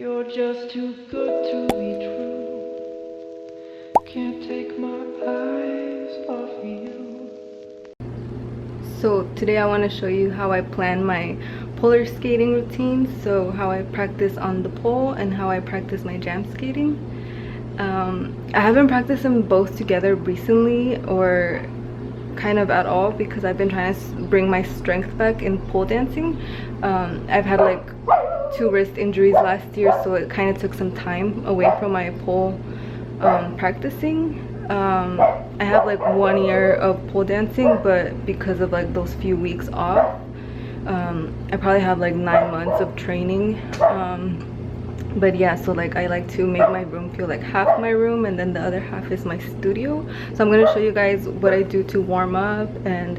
You're just too good to be true. Can't take my eyes off you. So today I want to show you how I plan my polar skating routine. So how I practice on the pole and how I practice my jam skating. I haven't practiced them both together recently or kind of at all because I've been trying to bring my strength back in pole dancing. I've had like 2 wrist injuries last year, so it kind of took some time away from my pole practicing. I have like 1 year of pole dancing, but because of like those few weeks off, I probably have like 9 months of training. But yeah, so like I like to make my room feel like half my room and then the other half is my studio. So I'm gonna show you guys what I do to warm up, and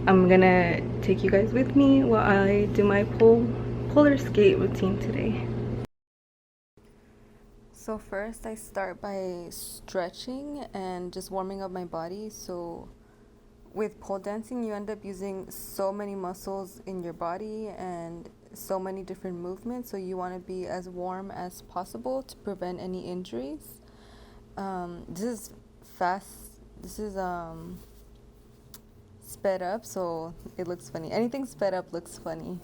I'm gonna take you guys with me while I do my polar skate routine today. So first I start by stretching and just warming up my body. So with pole dancing, you end up using so many muscles in your body and so many different movements, so you want to be as warm as possible to prevent any injuries. This is fast. This is sped up, so it looks funny. Anything sped up looks funny.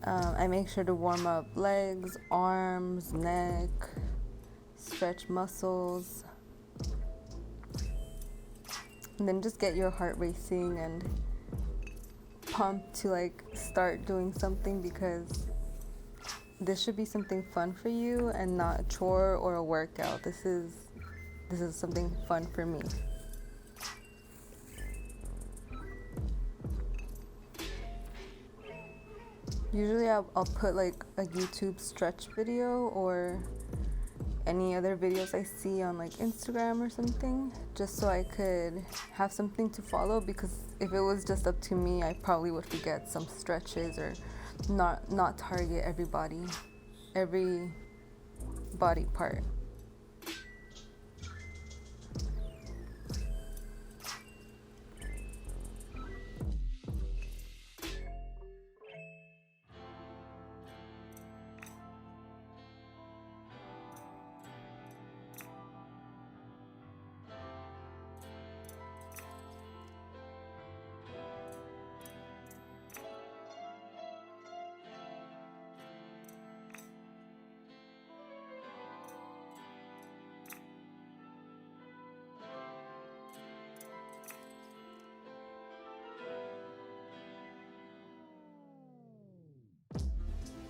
I make sure to warm up legs, arms, neck, stretch muscles, and then just get your heart racing and pumped to like start doing something, because this should be something fun for you and not a chore or a workout. This is something fun for me. Usually I'll put like a YouTube stretch video or any other videos I see on like Instagram or something, just so I could have something to follow, because if it was just up to me, I probably would forget some stretches or not target every body part.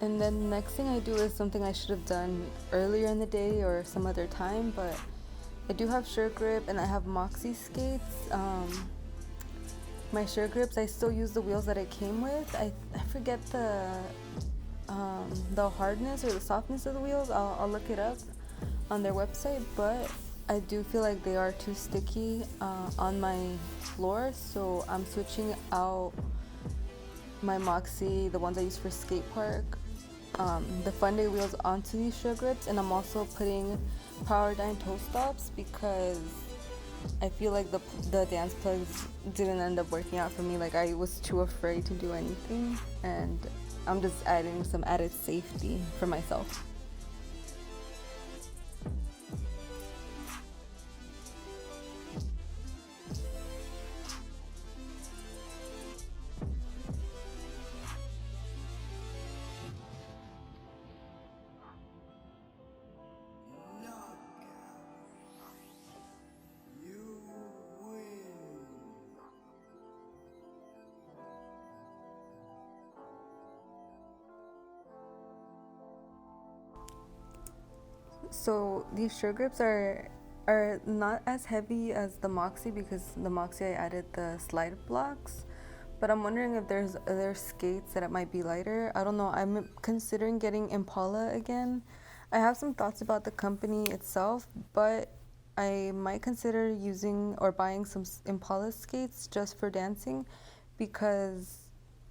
And then the next thing I do is something I should have done earlier in the day or some other time, but I do have sure grip and I have Moxie skates. My sure grips, I still use the wheels that it came with. I forget the hardness or the softness of the wheels. I'll look it up on their website, but I do feel like they are too sticky on my floor, so I'm switching out my Moxie, the ones I use for skate park, the Fun Day wheels onto these sure grips, and I'm also putting Powerdyne toe stops because I feel like the dance plugs didn't end up working out for me. Like, I was too afraid to do anything, and I'm just adding some added safety for myself. So these sure grips are not as heavy as the Moxie, because the Moxie I added the slide blocks, but I'm wondering if there's other skates that it might be lighter. I don't know. I'm considering getting Impala again. I have some thoughts about the company itself, but I might consider using or buying some Impala skates just for dancing, because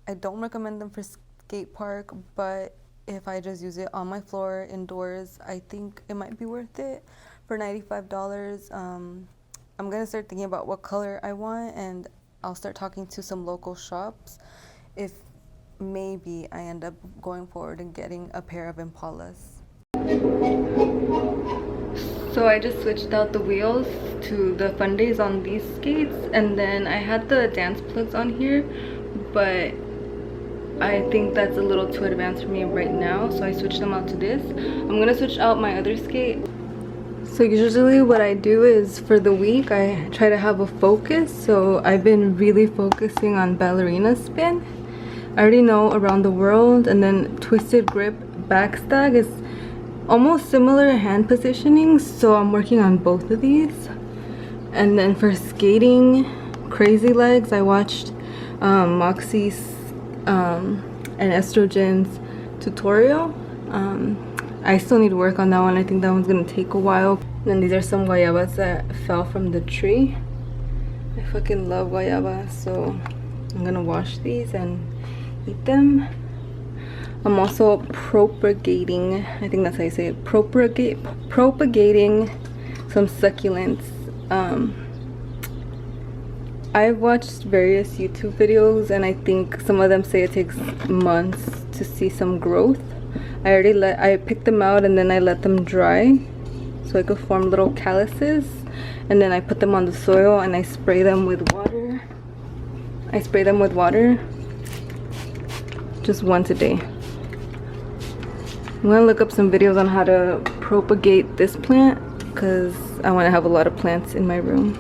I don't recommend them for skate park, but if I just use it on my floor indoors, I think it might be worth it for $95. I'm gonna start thinking about what color I want, and I'll start talking to some local shops. If maybe I end up going forward and getting a pair of Impalas. So I just switched out the wheels to the Fun Days on these skates, and then I had the dance plugs on here, but I think that's a little too advanced for me right now, so I switched them out to this. I'm gonna switch out my other skate. So usually what I do is for the week I try to have a focus, so I've been really focusing on ballerina spin. I already know Around the World, and then twisted grip backstag is almost similar hand positioning, so I'm working on both of these. And then for skating, crazy legs, I watched Moxie's and Estrogen's tutorial. I still need to work on that one. I think that one's gonna take a while. And then these are some guayabas that fell from the tree. I fucking love guayabas, so I'm gonna wash these and eat them. I'm also propagating, I think that's how you say it, propagating some succulents. I've watched various YouTube videos, and I think some of them say it takes months to see some growth. I picked them out and then I let them dry so I could form little calluses, and then I put them on the soil and I spray them with water. Just once a day. I'm gonna look up some videos on how to propagate this plant because I want to have a lot of plants in my room.